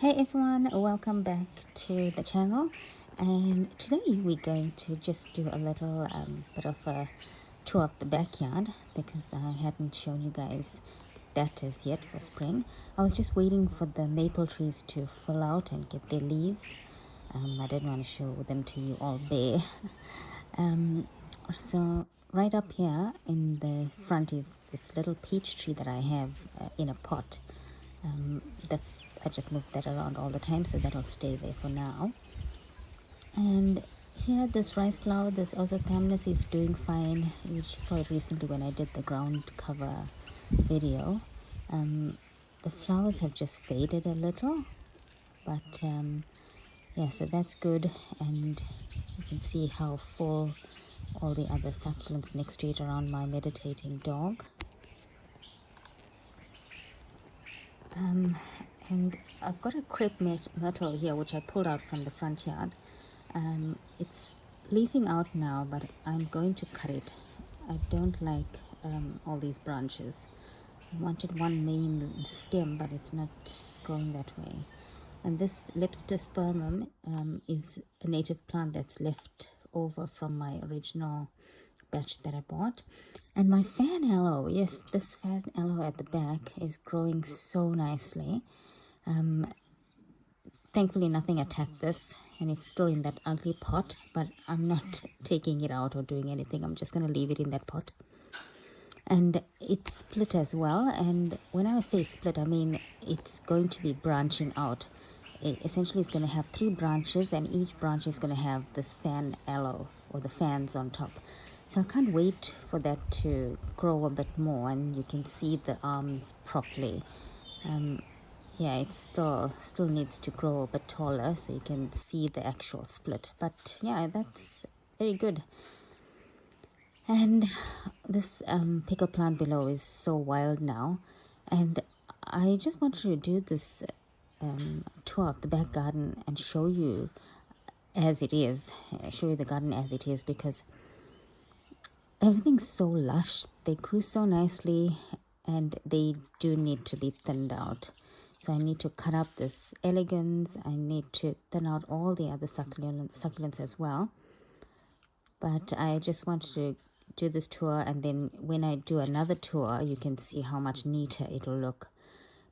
Hey everyone, welcome back to the channel, and today we're going to just do a little bit of a tour of the backyard because I hadn't shown you guys that as yet for spring. I was just waiting for the maple trees to fall out and get their leaves. I didn't want to show them to you all bare. So right up here in the front is this little peach tree that I have in a pot. I just move that around all the time, so that'll stay there for now. And here this rice flower, this Orthothamnus, is doing fine. You saw it recently when I did the ground cover video. The flowers have just faded a little, but yeah, so that's good. And you can see how full all the other succulents next to it around my meditating dog. And I've got a crepe myrtle here which I pulled out from the front yard. It's leafing out now, but I'm going to cut it. I don't like all these branches. I wanted one main stem, but it's not going that way. And this Leptospermum is a native plant that's left over from my original batch that I bought. And my fan aloe, yes, this fan aloe at the back is growing so nicely. Thankfully nothing attacked this, and it's still in that ugly pot, but I'm not taking it out or doing anything. I'm just going to leave it in that pot. And it's split as well, and when I say split, I mean it's going to be branching out. Essentially it's going to have 3 branches, and each branch is going to have this fan aloe or the fans on top. So I can't wait for that to grow a bit more and you can see the arms properly. Yeah, it still needs to grow a bit taller so you can see the actual split. But yeah, that's very good. And this pickle plant below is so wild now. And I just wanted to do this tour of the back garden and show you as it is. Show you the garden as it is, because everything's so lush. They grew so nicely and they do need to be thinned out. So I need to cut up this elegans. I need to thin out all the other succulents as well. But I just wanted to do this tour, and then when I do another tour, you can see how much neater it'll look.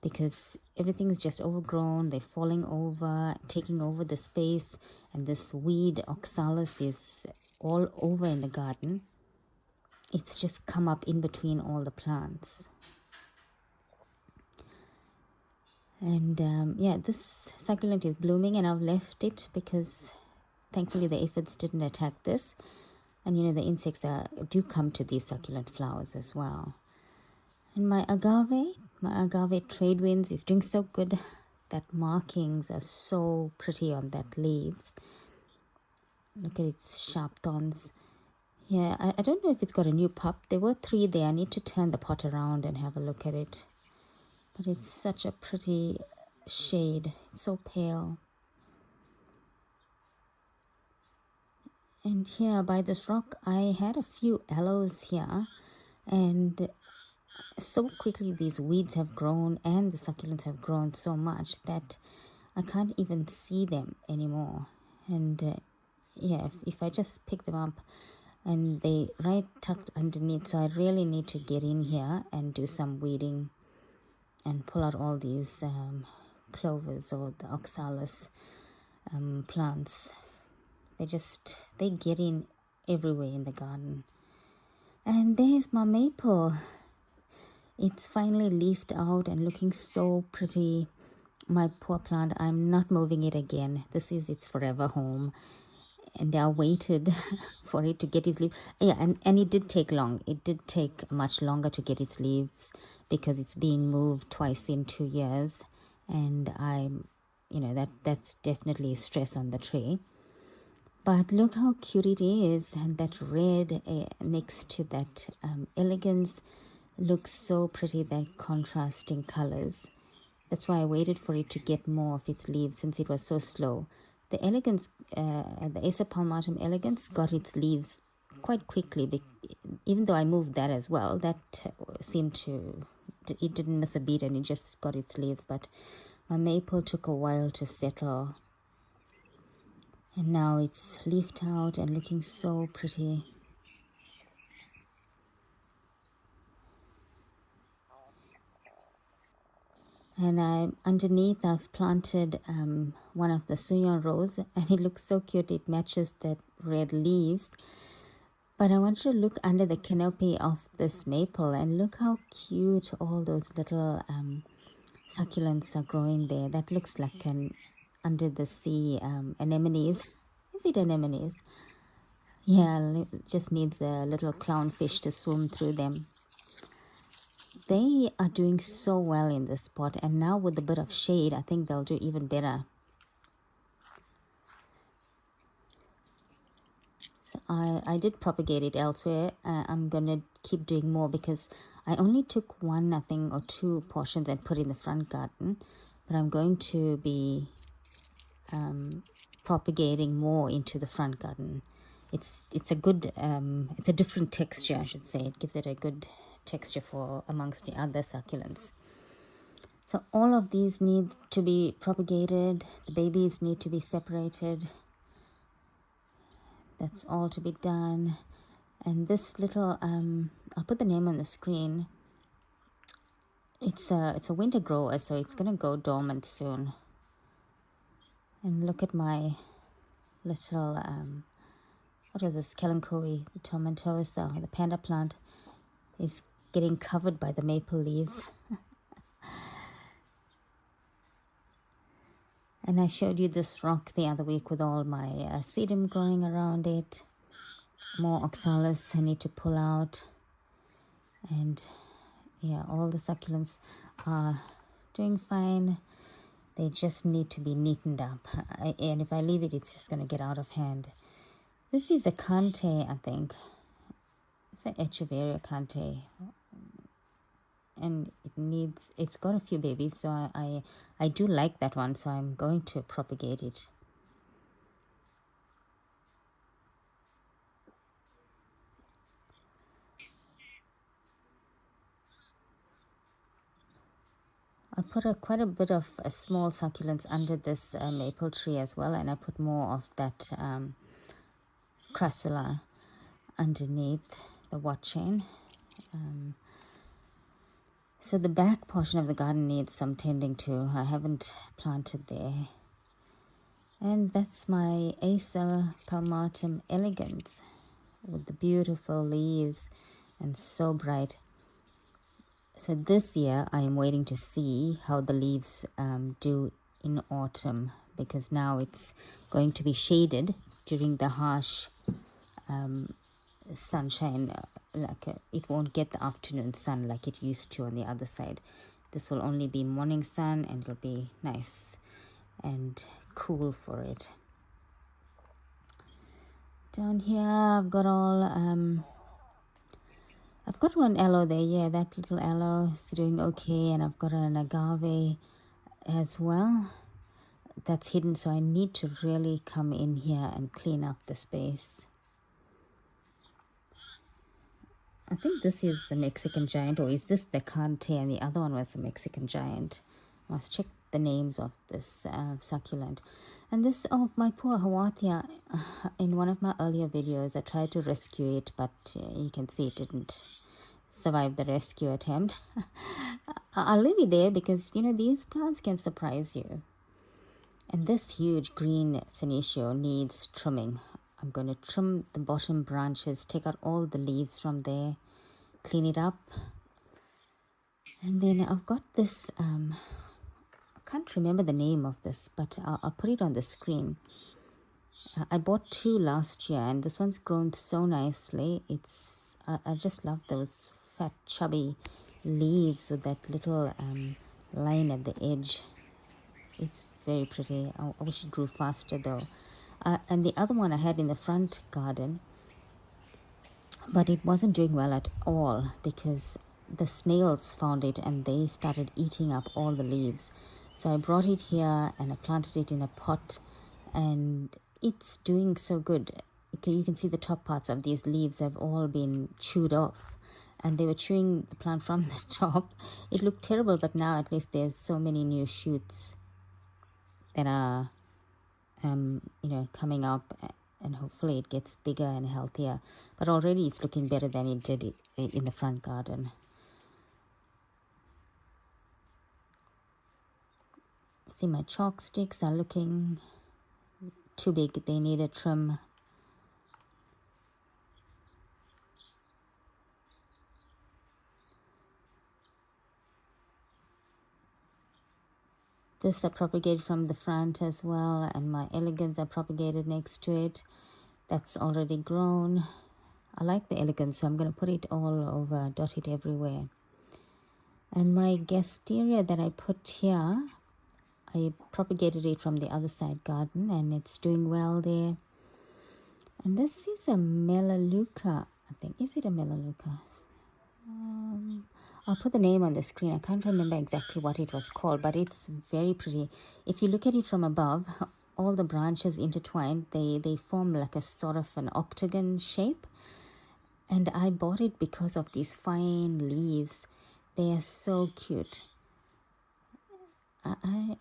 Because everything is just overgrown. They're falling over, taking over the space. And this weed, Oxalis, is all over in the garden. It's just come up in between all the plants. And yeah, this succulent is blooming, and I've left it because thankfully the aphids didn't attack this. And you know, the insects do come to these succulent flowers as well. And my agave trade winds is doing so good. That markings are so pretty on that leaves. Look at its sharp thorns. Yeah, I don't know if it's got a new pup. There were 3 there. I need to turn the pot around and have a look at it. But it's such a pretty shade. It's so pale. And here by this rock, I had a few aloes here. And so quickly these weeds have grown and the succulents have grown so much that I can't even see them anymore. And yeah, if I just pick them up, and they right tucked underneath, so I really need to get in here and do some weeding and pull out all these clovers or the oxalis plants. They get in everywhere in the garden. And there's my maple. It's finally leafed out and looking so pretty. My poor plant, I'm not moving it again. This is its forever home. And I waited for it to get its leaves. Yeah, and it did take long. It did take much longer to get its leaves because it's being moved twice in 2 years. And that's definitely stress on the tree. But look how cute it is. And that red next to that elegans looks so pretty, that contrasting colors. That's why I waited for it to get more of its leaves since it was so slow. The elegans, the Acer palmatum elegans got its leaves quite quickly, even though I moved that as well. That seemed to, it didn't miss a beat and it just got its leaves. But My maple took a while to settle, and now it's leafed out and looking so pretty. And underneath I've planted one of the Suyon rose, and it looks so cute. It matches that red leaves. But I want you to look under the canopy of this maple and look how cute all those little succulents are growing there. That looks like an under the sea anemones. Is it anemones? Yeah, just needs a little clownfish to swim through them. They are doing so well in this pot, and now with a bit of shade, I think they'll do even better. So I did propagate it elsewhere. I'm gonna keep doing more because I only took one, I think, or two portions and put in the front garden, but I'm going to be propagating more into the front garden. It's a good it's a different texture, I should say. It gives it a good texture for amongst the other succulents. So all of these need to be propagated. The babies need to be separated. That's all to be done. And this little I'll put the name on the screen. It's a winter grower, so it's gonna go dormant soon. And look at my little what is this, Kalanchoe, the tomentosa, the panda plant is getting covered by the maple leaves. And I showed you this rock the other week with all my sedum growing around it. More oxalis I need to pull out. And yeah, all the succulents are doing fine. They just need to be neatened up. And if I leave it, it's just going to get out of hand. This is a Kante, I think. It's an Echeveria Kante. And it's got a few babies, so I do like that one, so I'm going to propagate it. I put quite a bit of small succulents under this maple tree as well, and I put more of that crassula underneath the watchain. So the back portion of the garden needs some tending to. I haven't planted there. And that's my Acer palmatum elegans with the beautiful leaves and so bright. So this year I am waiting to see how the leaves do in autumn, because now it's going to be shaded during the harsh sunshine. It won't get the afternoon sun like it used to on the other side. This will only be morning sun, and it'll be nice and cool for it. Down here I've got all I've got one aloe there. Yeah, that little aloe is doing okay, and I've got an agave as well that's hidden, so I need to really come in here and clean up the space. I think this is the Mexican giant, or is this the Kante and the other one was the Mexican giant? I must check the names of this succulent. And this, oh, my poor Hawatia, in one of my earlier videos I tried to rescue it, but you can see it didn't survive the rescue attempt. I'll leave it there because, you know, these plants can surprise you. And this huge green senecio needs trimming. I'm going to trim the bottom branches, take out all the leaves from there, clean it up. And then I've got this, I can't remember the name of this, but I'll put it on the screen. I bought two last year, and this one's grown so nicely. I just love those fat, chubby leaves with that little line at the edge. It's very pretty. I wish it grew faster though. And the other one I had in the front garden, but it wasn't doing well at all because the snails found it and they started eating up all the leaves. So I brought it here and I planted it in a pot, and it's doing so good. Okay, you can see the top parts of these leaves have all been chewed off, and they were chewing the plant from the top. It looked terrible, but now at least there's so many new shoots that are coming up, and hopefully it gets bigger and healthier. But already it's looking better than it did in the front garden. See, my chalk sticks are looking too big. They need a trim. This are propagated from the front as well, and my elegans are propagated next to it. That's already grown. I like the elegance, so I'm going to put it all over, dot it everywhere. And my gasteria that I put here, I propagated it from the other side garden, and it's doing well there. And this is a Melaleuca, I think. Is it a Melaleuca? I'll put the name on the screen. I can't remember exactly what it was called, but it's very pretty. If you look at it from above, all the branches intertwined, they form like a sort of an octagon shape. And I bought it because of these fine leaves. They are so cute. I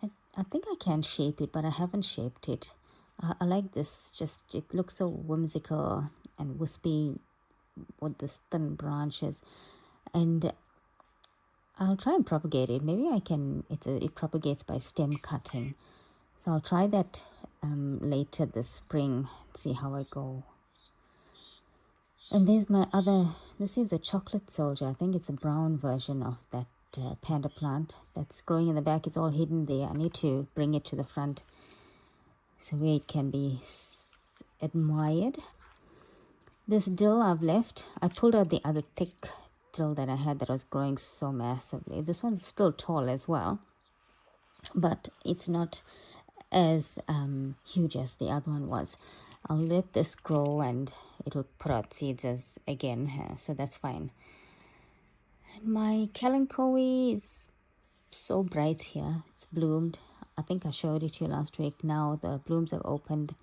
think I can shape it, but I haven't shaped it. I like this. Just it looks so whimsical and wispy with the thin branches. And I'll try and propagate it. Maybe I can. It propagates by stem cutting. So I'll try that later this spring. See how I go. And there's my other. This is a chocolate soldier. I think it's a brown version of that panda plant that's growing in the back. It's all hidden there. I need to bring it to the front so where it can be admired. This dill I've left. I pulled out the other thick dill that I had that was growing so massively. This one's still tall as well, but it's not as huge as the other one was. I'll let this grow and it'll put out seeds again, so that's fine. And my kalanchoe is so bright here. It's bloomed. I think I showed it to you last week. Now the blooms have opened.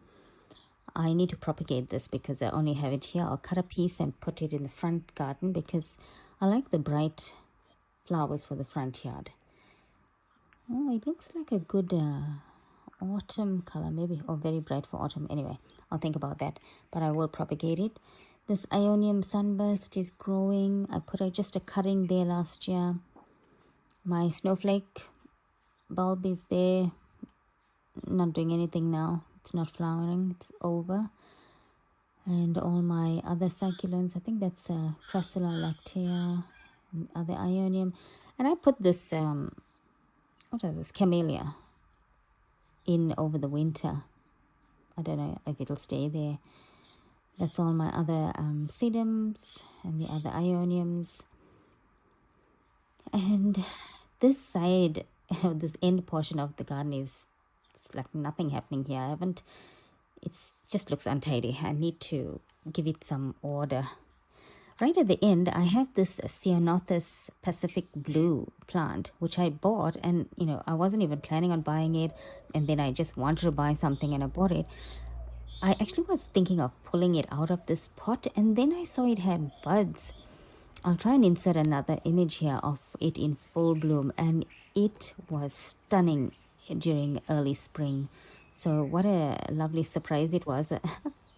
I need to propagate this because I only have it here. I'll cut a piece and put it in the front garden because I like the bright flowers for the front yard. Oh, it looks like a good autumn color, maybe, or very bright for autumn. Anyway, I'll think about that, but I will propagate it. This Ionium Sunburst is growing. I put just a cutting there last year. My snowflake bulb is there, not doing anything now. It's not flowering, it's over. And all my other succulents, I think that's Crassula lactea, and other Ionium. And I put this, what is this, Camellia in over the winter. I don't know if it'll stay there. That's all my other sedums and the other Ioniums. And this side, this end portion of the garden is like nothing happening here. It just looks untidy. I need to give it some order. Right at the end, I have this Ceanothus Pacific Blue plant, which I bought, and I wasn't even planning on buying it, and then I just wanted to buy something and I bought it. I actually was thinking of pulling it out of this pot, and then I saw it had buds. I'll try and insert another image here of it in full bloom, and it was stunning during early spring. So what a lovely surprise it was.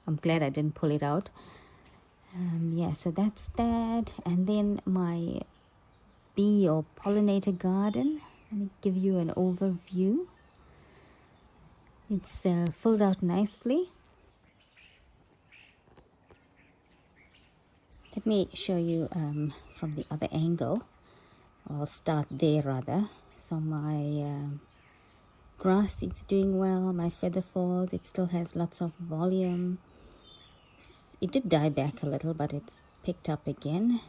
I'm glad I didn't pull it out. Yeah, so that's that. And then my bee or pollinator garden. Let me give you an overview. It's filled out nicely. Let me show you from the other angle. I'll start there rather. So my grass is doing well. My feather falls, it still has lots of volume. It did die back a little, but it's picked up again.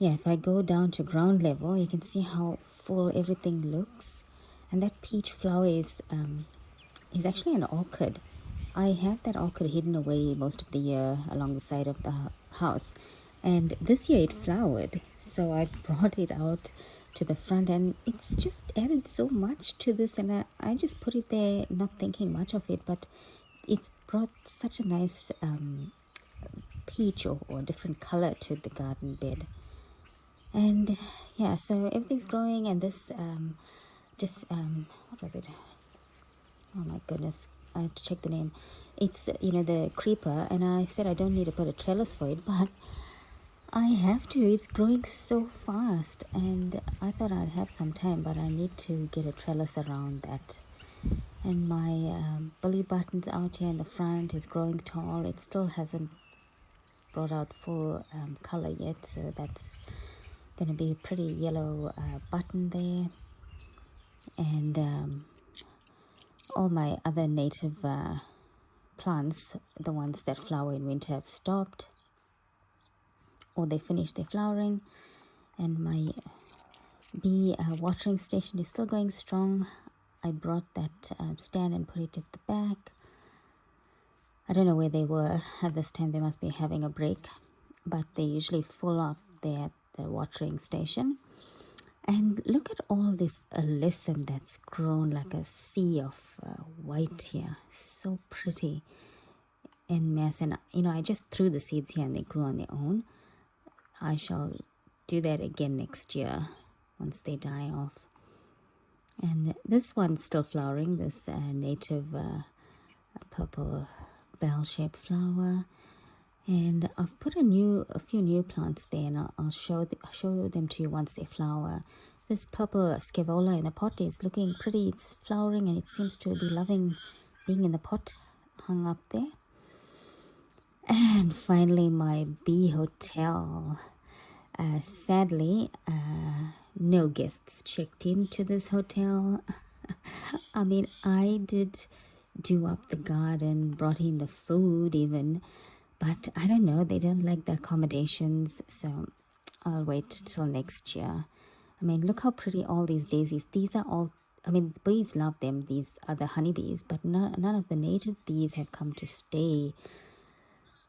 Yeah, if I go down to ground level, you can see how full everything looks. And that peach flower is actually an orchid. I have that orchid hidden away most of the year along the side of the house. And this year it flowered. So I brought it out to the front, and it's just added so much to this. And I just put it there, not thinking much of it, but it's brought such a nice peach or different color to the garden bed. And yeah, so everything's growing. And this what was it, Oh my goodness, I have to check the name. It's, the creeper, and I said I don't need to put a trellis for it, but I have to. It's growing so fast, and I thought I'd have some time, but I need to get a trellis around that. And my belly button's out here in the front is growing tall. It still hasn't brought out full color yet, so that's going to be a pretty yellow button there. And all my other native plants, the ones that flower in winter, have stopped, or they finished their flowering. And my bee watering station is still going strong. I brought that stand and put it at the back. I don't know where they were at this time. They must be having a break, but they usually full up there at the watering station. And look at all this alyssum that's grown like a sea of white here. So pretty en masse. And I just threw the seeds here and they grew on their own. I shall do that again next year once they die off. And this one's still flowering, this native purple bell-shaped flower. And I've put a few new plants there, and I'll show them to you once they flower. This purple scaevola in a pot is looking pretty. It's flowering, and it seems to be loving being in the pot, hung up there. And finally, my bee hotel. Sadly, no guests checked into this hotel. I mean, I did do up the garden, brought in the food even, but I don't know, they don't like the accommodations, so I'll wait till next year. I mean, look how pretty all these daisies. These are all, I mean, the bees love them, these are the honeybees, but none of the native bees have come to stay.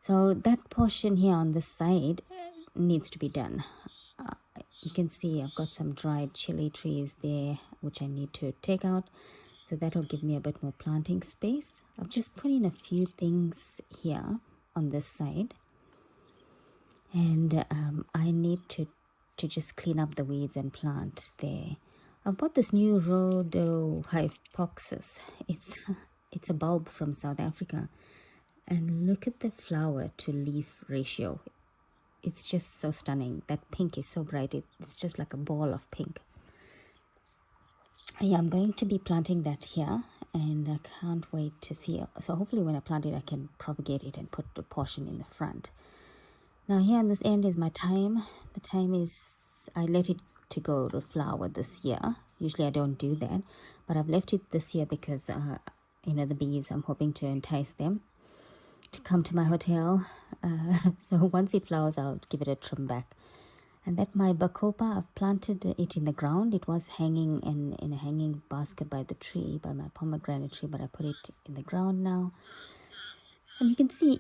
So that portion here on this side needs to be done. You can see I've got some dried chili trees there, which I need to take out. So that'll give me a bit more planting space. I've just put in a few things here on this side. And I need to just clean up the weeds and plant there. I've bought this new Rhodohypoxis. It's a bulb from South Africa. And look at the flower to leaf ratio. It's just so stunning. That pink is so bright. It's just like a ball of pink. Yeah, I'm going to be planting that here, and I can't wait to see. So hopefully when I plant it, I can propagate it and put the portion in the front. Now here on this end is my thyme. The thyme is, I let it to go to flower this year. Usually I don't do that, but I've left it this year because, the bees, I'm hoping to entice them to come to my hotel. So once it flowers, I'll give it a trim back. And that my bacopa, I've planted it in the ground. It was hanging in a hanging basket by the tree, by my pomegranate tree, but I put it in the ground now. And you can see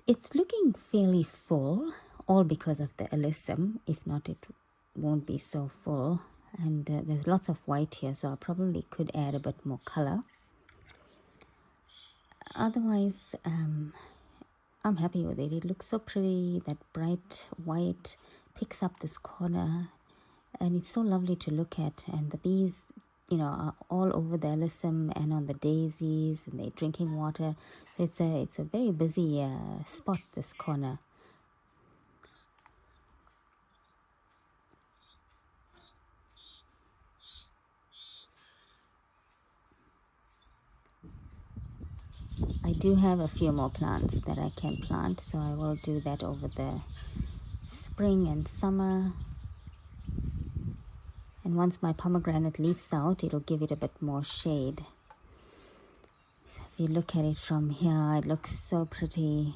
it's looking fairly full, all because of the alyssum. If not, it won't be so full. And there's lots of white here, so I probably could add a bit more color. Otherwise, I'm happy with it. It looks so pretty. That bright white picks up this corner, and it's so lovely to look at. And the bees, are all over the alyssum and on the daisies, and they're drinking water. It's a very busy spot, this corner. I do have a few more plants that I can plant, so I will do that over the spring and summer. And once my pomegranate leaves out, it'll give it a bit more shade. So if you look at it from here, it looks so pretty.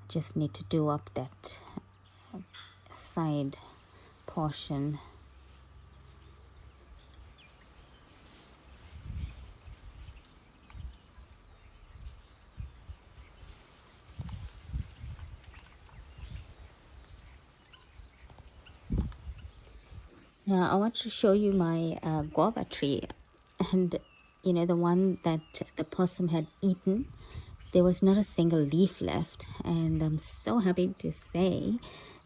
Just need to do up that side portion. Now I want to show you my guava tree, and the one that the possum had eaten. there was not a single leaf left, and I'm so happy to say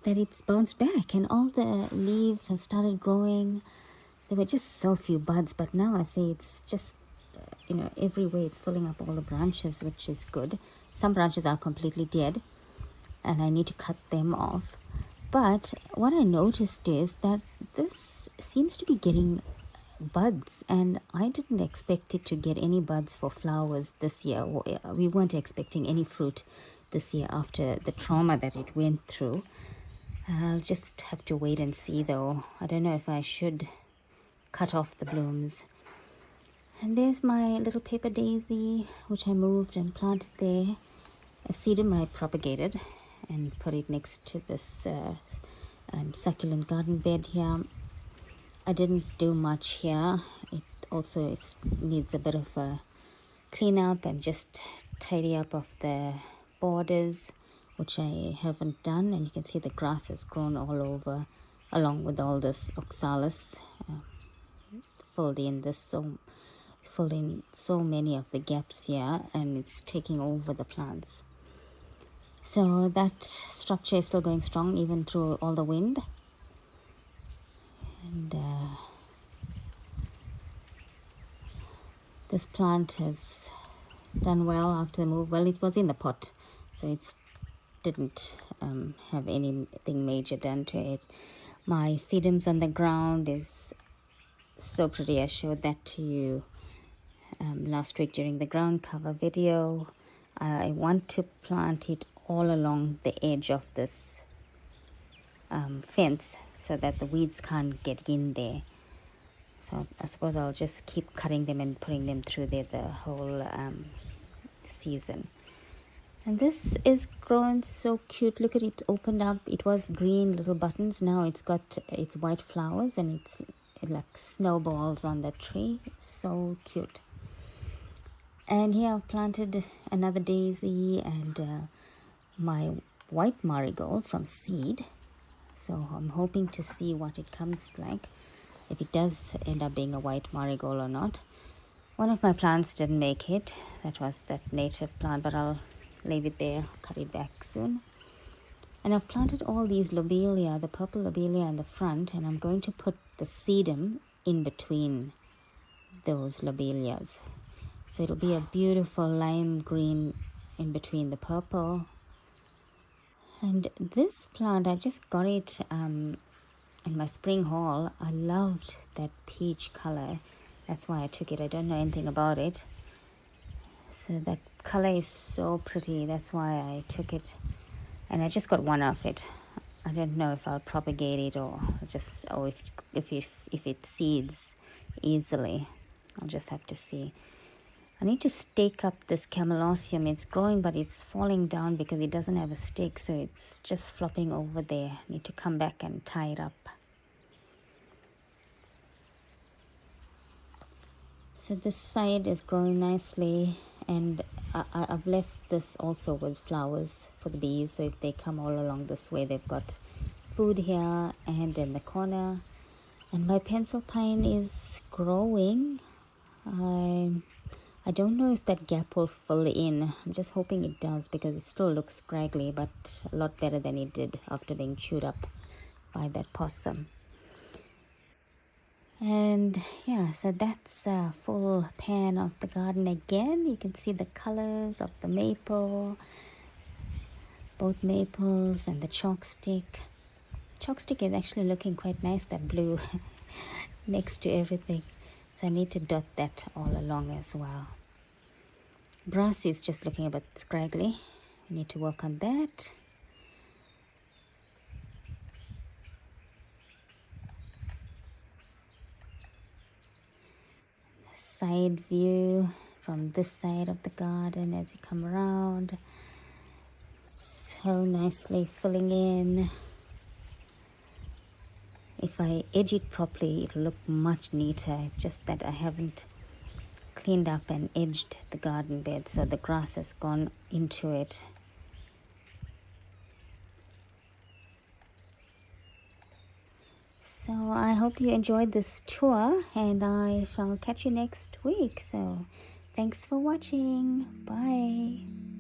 that it's bounced back and all the leaves have started growing. There were just so few buds, but now I see it's just everywhere it's filling up all the branches, which is good. Some branches are completely dead and I need to cut them off. But what I noticed is that this seems to be getting buds, and I didn't expect it to get any buds for flowers this year. We weren't expecting any fruit this year after the trauma that it went through. I'll just have to wait and see though. I don't know if I should cut off the blooms. And there's my little paper daisy, which I moved and planted there. A sedum I propagated and put it next to this succulent garden bed here. I didn't do much here. It also needs a bit of a clean up and just tidy up of the borders, which I haven't done. And you can see the grass has grown all over along with all this oxalis. It's filled in so many of the gaps here, and it's taking over the plants. So that structure is still going strong even through all the wind. And this plant has done well after the move. Well, it was in the pot, so it didn't have anything major done to it. My sedums on the ground is so pretty. I showed that to you last week during the ground cover video. I want to plant it all along the edge of this fence so that the weeds can't get in there. So I suppose I'll just keep cutting them and putting them through there the whole season. And this is grown so cute. Look at it, opened up. It was green little buttons. Now it's got its white flowers and it's like snowballs on the tree. So cute. And here I've planted another daisy and my white marigold from seed. So I'm hoping to see what it comes like, if it does end up being a white marigold or not. One of my plants didn't make it. That was that native plant, but I'll leave it there, cut it back soon. And I've planted all these lobelia, the purple lobelia in the front, and I'm going to put the sedum in between those lobelias. So it'll be a beautiful lime green in between the purple. And this plant, I just got it in my spring haul. I loved that peach color. That's why I took it. I don't know anything about it. So that color is so pretty. That's why I took it. And I just got one of it. I don't know if I'll propagate it or if it seeds easily. I'll just have to see. I need to stake up this camelosium. It's growing, but it's falling down because it doesn't have a stake, so it's just flopping over there. I need to come back and tie it up. So this side is growing nicely, and I've left this also with flowers for the bees. So if they come all along this way, they've got food here and in the corner. And my pencil pine is growing. I don't know if that gap will fill in. I'm just hoping it does because it still looks scraggly, but a lot better than it did after being chewed up by that possum. And yeah, so that's a full pan of the garden again. You can see the colors of the maple, both maples and the chalk stick. Chalk stick is actually looking quite nice, that blue next to everything. So I need to dot that all along as well. Grass is just looking a bit scraggly. I need to work on that. Side view from this side of the garden as you come around. So nicely filling in. If I edge it properly, it'll look much neater. It's just that I haven't cleaned up and edged the garden bed, so the grass has gone into it. So I hope you enjoyed this tour, and I shall catch you next week. So thanks for watching. Bye.